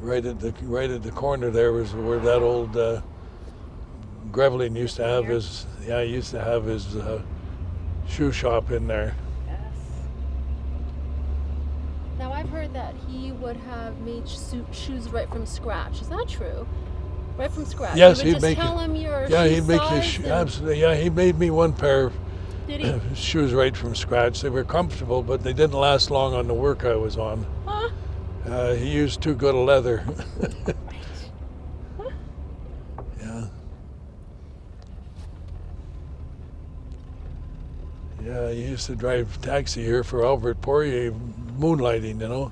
right at the corner there was where that old Grevelin used to have his shoe shop in there. Yes. Now I've heard that he would have made shoes right from scratch. Is that true? Right from scratch. Yes, he'd just tell him your he'd make size absolutely. Yeah, he made me one pair Did he? shoes right from scratch. They were comfortable, but they didn't last long on the work I was on. Huh? He used too good a leather. Yeah. Yeah, he used to drive taxi here for Albert Poirier, moonlighting,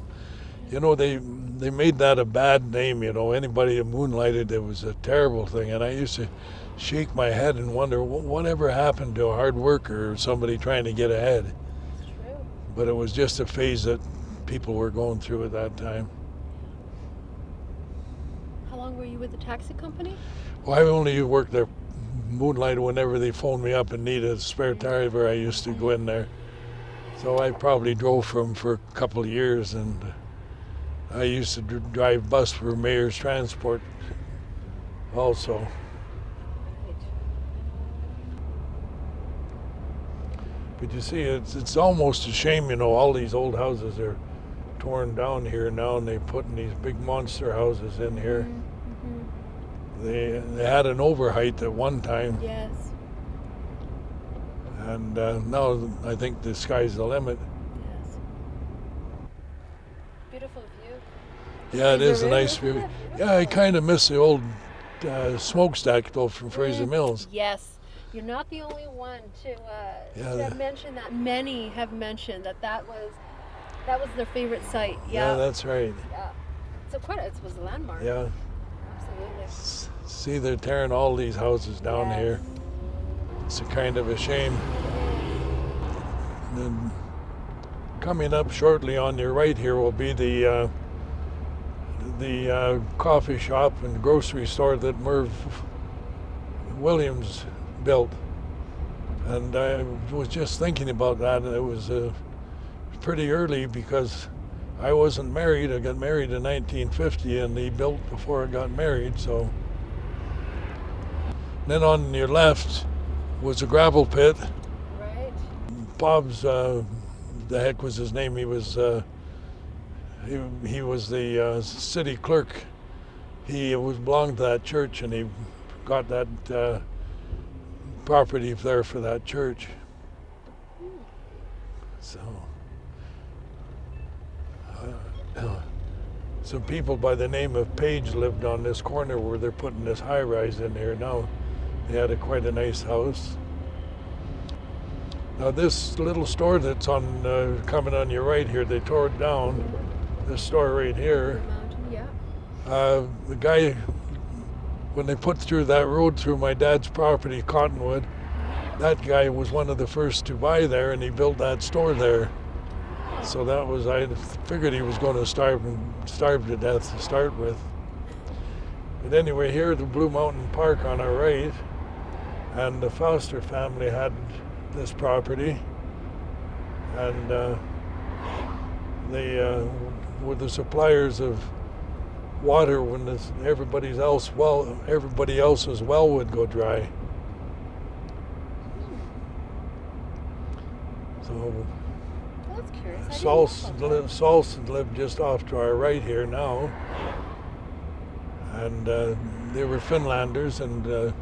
they made that a bad name, Anybody that moonlighted, it was a terrible thing. And I used to shake my head and wonder, whatever happened to a hard worker or somebody trying to get ahead? It's true. But it was just a phase that people were going through at that time. How long were you with the taxi company? Well, I only worked there moonlight whenever they phoned me up and needed a spare tire where I used to go in there. So I probably drove for them for a couple of years, and I used to drive bus for Mayor's Transport also. Right. But you see, it's almost a shame, all these old houses are torn down here now, and they're putting these big monster houses in here. Mm-hmm. They had an overheight at one time, Yes. and now I think the sky's the limit. Yes. Beautiful view. Yeah, it is Fraser a nice River. view. Yeah, I kind of miss the old smokestack though from Fraser Mills. Yes. You're not the only one to mention that. Many have mentioned that was their favorite site. Yeah. Yeah, that's right. Yeah. So it was a landmark. Yeah. Absolutely. See, they're tearing all these houses down Yes. here. It's a kind of a shame. And coming up shortly on your right here will be the coffee shop and grocery store that Merv Williams built. And I was just thinking about that, and it was pretty early because I wasn't married. I got married in 1950, and he built before I got married. So then on your left was a gravel pit. Right. Bob's, the heck was his name? He was the city clerk. He belonged to that church, and he got that property there for that church. So. Some people by the name of Page lived on this corner where they're putting this high-rise in here now. They had quite a nice house. Now this little store that's on coming on your right here, they tore it down. This store right here. Mountain, yeah. The guy, when they put through that road through my dad's property, Cottonwood, that guy was one of the first to buy there, and he built that store there. So that was, I figured he was going to starve to death to start with. But anyway, here the Blue Mountain Park on our right, and the Foster family had this property, and they were the suppliers of water when everybody else's well would go dry. So That's curious. Salson lived just off to our right here now, and they were Finlanders, and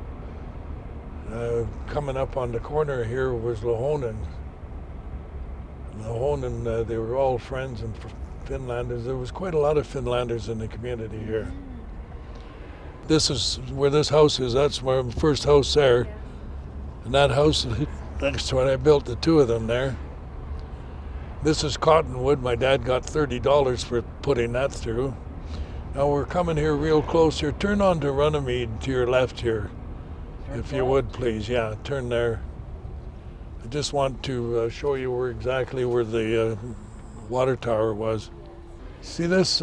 coming up on the corner here was Lahonen. They were all friends and Finlanders. There was quite a lot of Finlanders in the community here. This is where this house is. That's my first house there. Yeah. And that house next to it, I built the two of them there. This is Cottonwood. My dad got $30 for putting that through. Now we're coming here real close here. Turn on to Runnymede to your left here, if you would please. Yeah, turn there. I just want to show you exactly where the water tower was. See this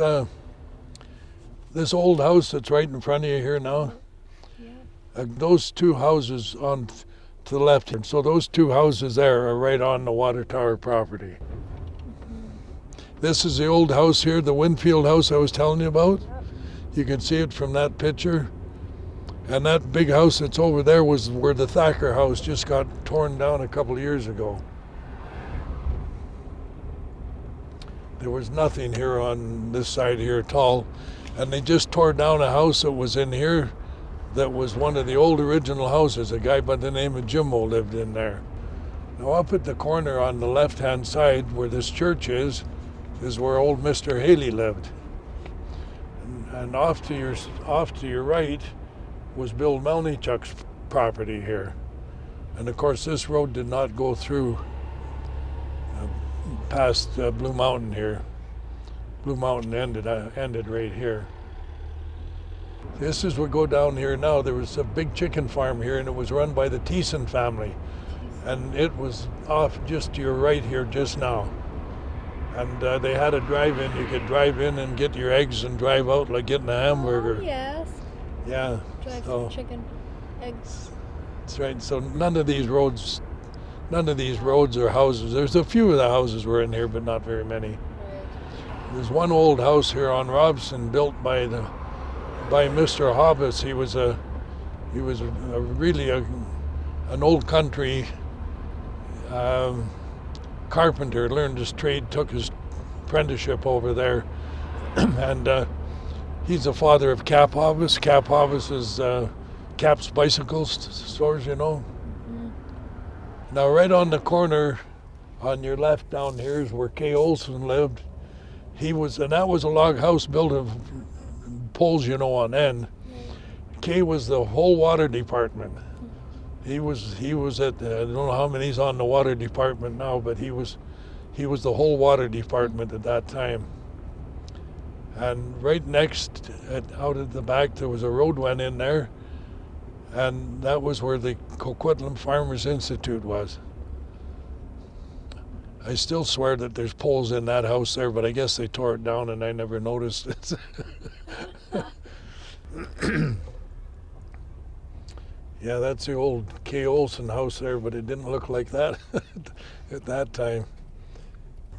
this old house that's right in front of you here now? Yeah. Those two houses on to the left here. So those two houses there are right on the water tower property. This is the old house here, the Winfield house I was telling you about. You can see it from that picture. And that big house that's over there was where the Thacker house just got torn down a couple of years ago. There was nothing here on this side here at all. And they just tore down a house that was in here that was one of the old original houses. A guy by the name of Jimmo lived in there. Now up at the corner on the left-hand side where this church is where old Mr. Haley lived. And off to your right was Bill Melnichuk's property here. And of course this road did not go through past Blue Mountain here. Blue Mountain ended right here. This is what go down here now. There was a big chicken farm here and it was run by the Thiessen family. And it was off just to your right here just now. And they had a drive-in. You could drive in and get your eggs and drive out like getting a hamburger. Oh, yes. Yeah. Drive some chicken, eggs. That's right. So none of these roads or houses. There's a few of the houses were in here, but not very many. Right. There's one old house here on Robson built by Mr. Hobbes. He was really an old country carpenter. Learned his trade, took his apprenticeship over there, and he's the father of Cap Hobbes. Cap Hobbes is Cap's bicycle stores, you know. Mm-hmm. Now right on the corner on your left down here is where Kay Olson lived. That was a log house built of poles, you know, on end. Kay was the whole water department. He was at I don't know how many's on the water department now, but he was the whole water department at that time. And right next, out at the back, there was a road went in there, and that was where the Coquitlam Farmers Institute was. I still swear that there's poles in that house there, but I guess they tore it down and I never noticed it. Yeah, that's the old Kay Olson house there, but it didn't look like that at that time.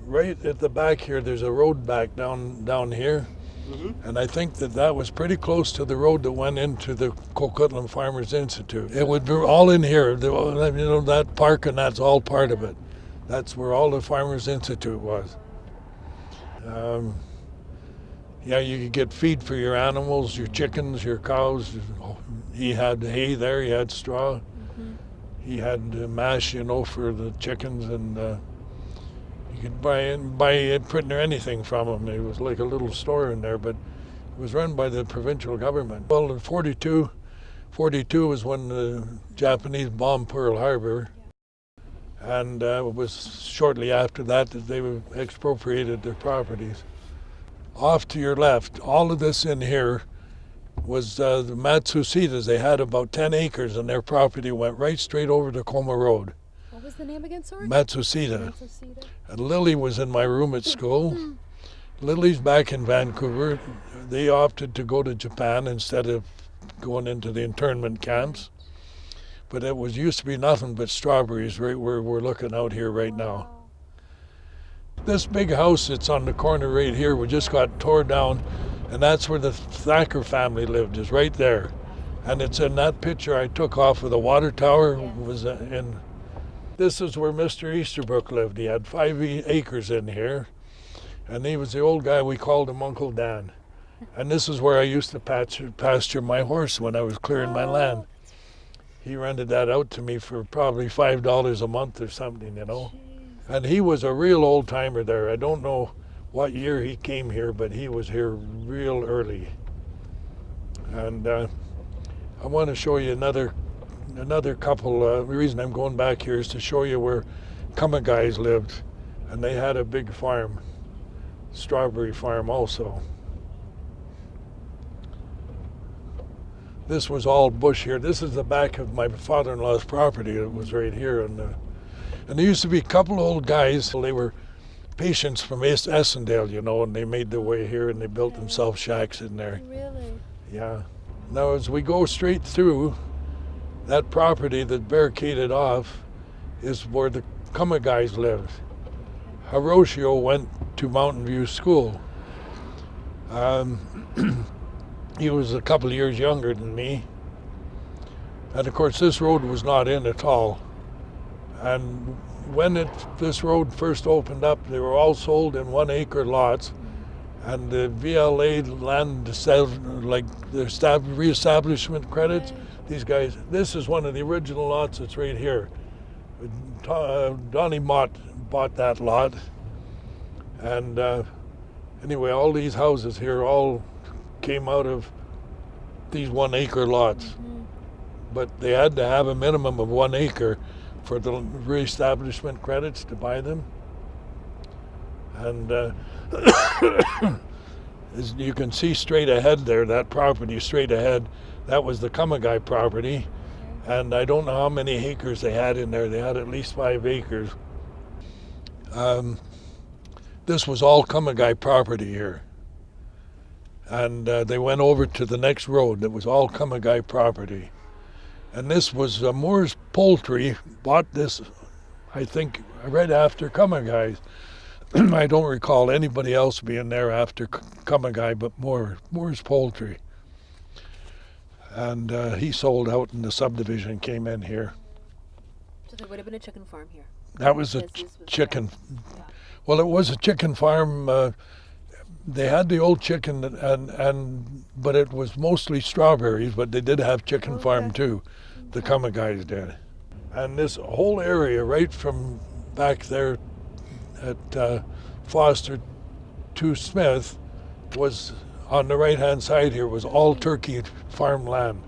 Right at the back here, there's a road back down here. Mm-hmm. And I think that was pretty close to the road that went into the Coquitlam Farmers Institute. It would be all in here. That park, and that's all part of it. That's where all the Farmers Institute was. Yeah, you could get feed for your animals, your chickens, your cows. He had hay there, he had straw. Mm-hmm. He had mash, for the chickens, and you could buy pretty near anything from him. It was like a little store in there, but it was run by the provincial government. Well, in 42 was when the Japanese bombed Pearl Harbor. And it was shortly after that they expropriated their properties. Off to your left, all of this in here was the Matsusitas. They had about 10 acres and their property went right straight over to Coma Road. What was the name again, sorry? Matsusita. And Lily was in my room at school. Lily's back in Vancouver. They opted to go to Japan instead of going into the internment camps. But it used to be nothing but strawberries right where we're looking out here right now. This big house that's on the corner right here, we just got tore down, and that's where the Thacker family lived, is right there. And it's in that picture I took off of the water tower. Yeah. This is where Mr. Easterbrook lived. He had 5 acres in here, and he was the old guy. We called him Uncle Dan. And this is where I used to pasture my horse when I was clearing my land. He rented that out to me for probably $5 a month or something, Jeez. And he was a real old timer there. I don't know what year he came here, but he was here real early. And I want to show you another couple. The reason I'm going back here is to show you where Kumagais lived, and they had a big farm, strawberry farm also. This was all bush here. This is the back of my father-in-law's property. It was right here, and there used to be a couple old guys. They were patients from Essendale, and they made their way here and they built themselves shacks in there. Really? Yeah. Now, as we go straight through, that property that barricaded off is where the Kumagais lived. Hiroshio went to Mountain View School. He was a couple of years younger than me. And of course, this road was not in at all. And when this road first opened up, they were all sold in 1 acre lots. And the VLA land, like the reestablishment credits, these guys, this is one of the original lots that's right here. Donnie Mott bought that lot. And anyway, all these houses here all came out of these 1 acre lots. Mm-hmm. But they had to have a minimum of 1 acre for the reestablishment credits to buy them. And as you can see straight ahead there, that property straight ahead, that was the Kumagai property. And I don't know how many acres they had in there. They had at least 5 acres. This was all Kumagai property here. And they went over to the next road that was all Kumagai property. And this was Moore's Poultry, bought this, I think, right after Kumagai's. I don't recall anybody else being there after Kumagai but Moore's Poultry. And he sold out and the subdivision came in here. So there would have been a chicken farm here? That was a chicken. Yeah. Well, it was a chicken farm. They had the old chicken, but it was mostly strawberries, but they did have chicken farm too. The Kumagais did. And this whole area right from back there at Foster to Smith was on the right-hand side here, was all turkey farmland.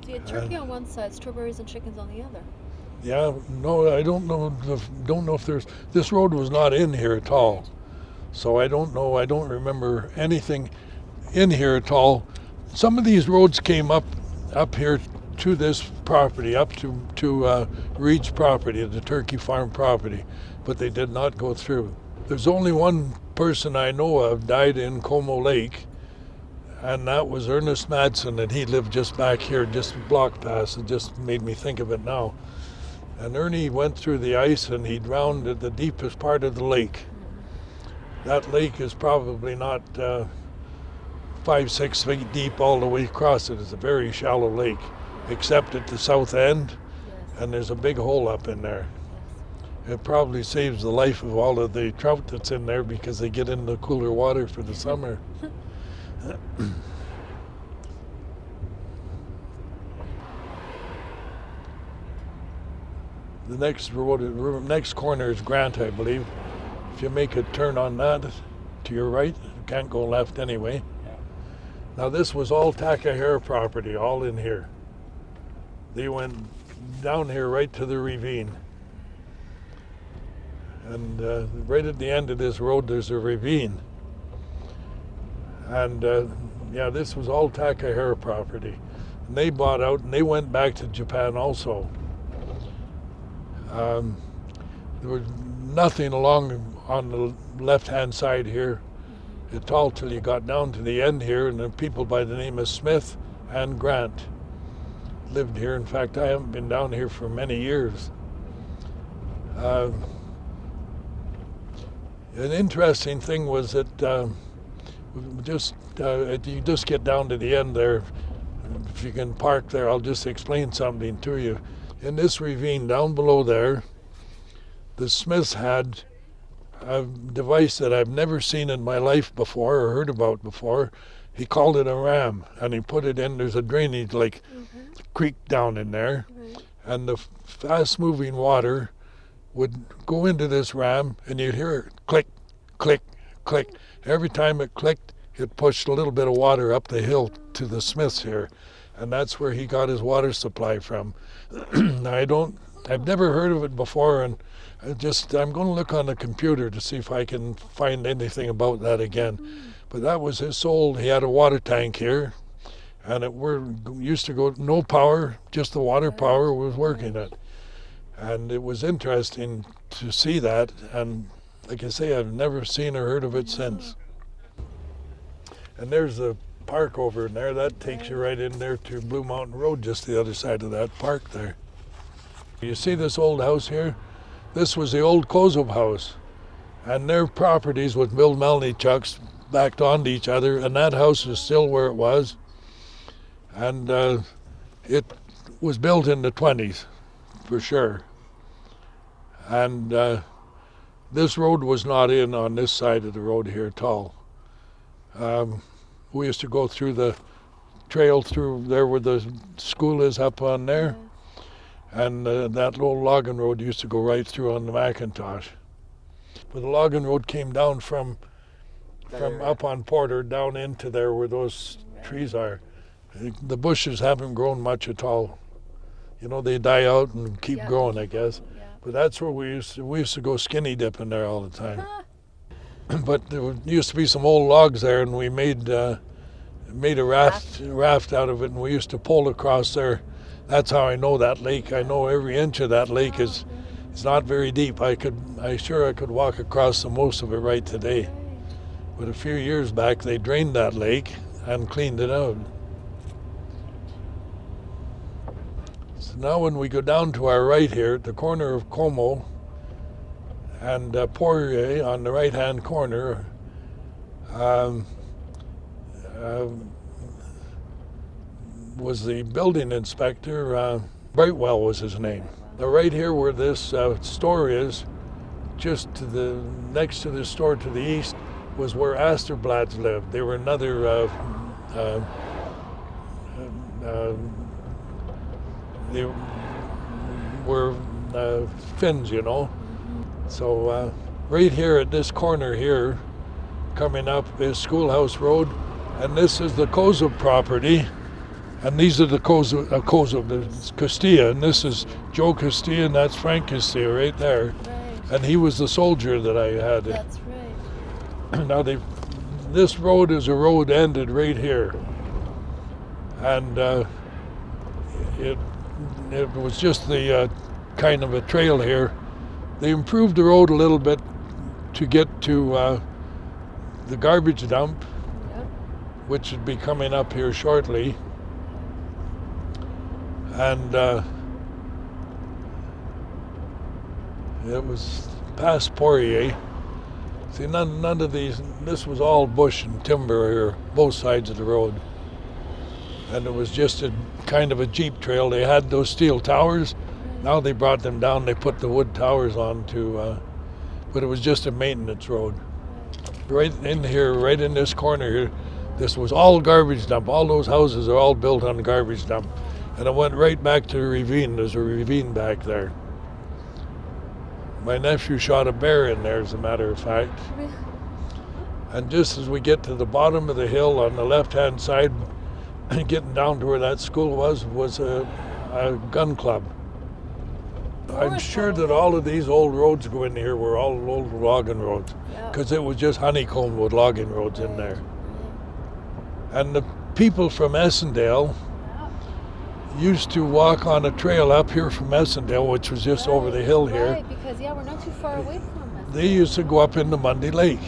So you had turkey on one side, strawberries and chickens on the other. Yeah, no, I don't know if there's, this road was not in here at all. So I don't know, I don't remember anything in here at all. Some of these roads came up here to this property, up to Reed's property, the turkey farm property, but they did not go through. There's only one person I know of died in Como Lake, and that was Ernest Madsen, and he lived just back here, just a block past. It just made me think of it now. And Ernie went through the ice and he drowned at the deepest part of the lake. That lake is probably not 5-6 feet deep all the way across it. It's a very shallow lake, except at the south end, and there's a big hole up in there. It probably saves the life of all of the trout that's in there because they get in the cooler water for the summer. The next corner is Grant, I believe. If you make a turn on that to your right, you can't go left anyway. Now this was all Takahara property, all in here. They went down here right to the ravine. And right at the end of this road, there's a ravine. And yeah, this was all Takahara property. And they bought out and they went back to Japan also. There was nothing along on the left-hand side here at all till you got down to the end here, and the people by the name of Smith and Grant lived here. In fact, I haven't been down here for many years. An interesting thing was that you just get down to the end there. If you can park there, I'll just explain something to you. In this ravine down below there, the Smiths had a device that I've never seen in my life before or heard about before. He called it a ram, and he put it in. There's a drainage like creek down in there, and the fast-moving water would go into this ram, and you'd hear it click, click, click. Every time it clicked, it pushed a little bit of water up the hill to the Smiths here, and that's where he got his water supply from. Now, I've never heard of it before, and I'm going to look on the computer to see if I can find anything about that again. But that was his soul. He had a water tank here, and used to go no power, just the water power was working it. And it was interesting to see that, and like I say, I've never seen or heard of it since. And there's the park over in there. That takes you right in there to Blue Mountain Road, just the other side of that park there. You see this old house here? This was the old Kozub house, and their properties with Bill Melnichuk's backed onto each other, and that house is still where it was. And it was built in the 20s, for sure. And this road was not in on this side of the road here at all. We used to go through the trail through there where the school is up on there. And that little logging road used to go right through on the Macintosh. But the logging road came down from up on Porter down into there where those trees are. The bushes haven't grown much at all. You know, they die out and keep growing, I guess. Yeah. But that's where we used to go skinny dipping there all the time. But there used to be some old logs there, and we made a raft out of it, and we used to pole across there. That's how I know that lake. I know every inch of that lake is. It's not very deep. I could walk across the most of it right today. But a few years back, they drained that lake and cleaned it out. So now when we go down to our right here, at the corner of Como and Poirier on the right-hand corner, was the building inspector. Brightwell was his name. Now right here where this store is, just to the next to the store to the east, was where Asterblads lived. They were another they were Finns, you know. So right here at this corner here, coming up is Schoolhouse Road, and this is the Kozub property, and these are the Kozub, Castilla, and this is Joe Castilla, and that's Frank Castilla right there. Right. And he was the soldier that I had. That's right. Now this road is a road ended right here, and it was just the kind of a trail here. They improved the road a little bit to get to the garbage dump, which should be coming up here shortly. And it was past Poirier. See, none of these, this was all bush and timber here, both sides of the road. And it was just a kind of a jeep trail. They had those steel towers. Now they brought them down, they put the wood towers on but it was just a maintenance road. Right in here, right in this corner here, this was all garbage dump. All those houses are all built on the garbage dump. And it went right back to the ravine. There's a ravine back there. My nephew shot a bear in there, as a matter of fact. And just as we get to the bottom of the hill on the left-hand side, getting down to where that school was a gun club. I'm sure that all of these old roads going here were all old logging roads, because it was just honeycombed with logging roads in there. And the people from Essendale used to walk on a trail up here from Essendale, which was just over the hill here. Right, because we're not too far away from it. They used to go up into Mundy Lake.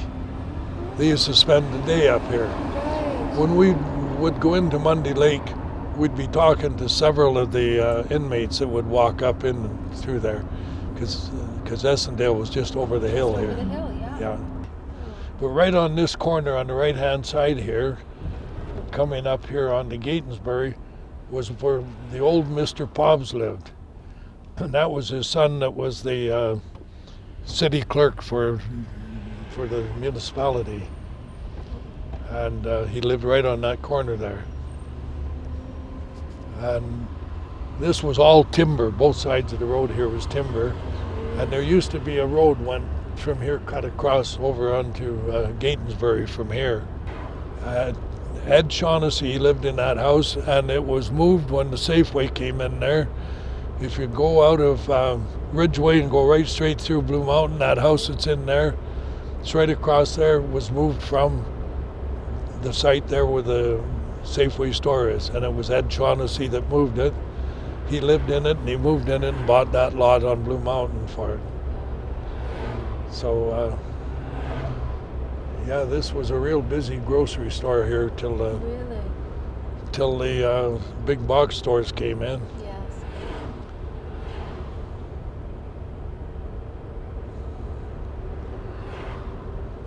They used to spend the day up here. Right. When we would go into Mundy Lake, we'd be talking to several of the inmates that would walk up in through there, because Essendale was just over the hill here. Over the hill, yeah. But right on this corner on the right-hand side here, coming up here on the Gatensbury, was where the old Mr. Pobbs lived. And that was his son that was the city clerk for the municipality. And he lived right on that corner there. And this was all timber. Both sides of the road here was timber. And there used to be a road went from here, cut across over onto Gatensbury from here. Ed Shaughnessy lived in that house, and it was moved when the Safeway came in there. If you go out of Ridgeway and go right straight through Blue Mountain, that house that's in there, it's right across there, was moved from the site there where the Safeway store is, and it was Ed Shaughnessy that moved it. He lived in it, and he moved in it and bought that lot on Blue Mountain for it. So, yeah, this was a real busy grocery store here till the big box stores came in. Yes.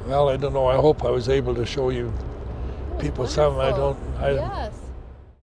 Well, I don't know. I hope I was able to show you people some. I Wonderful. don't. Yes.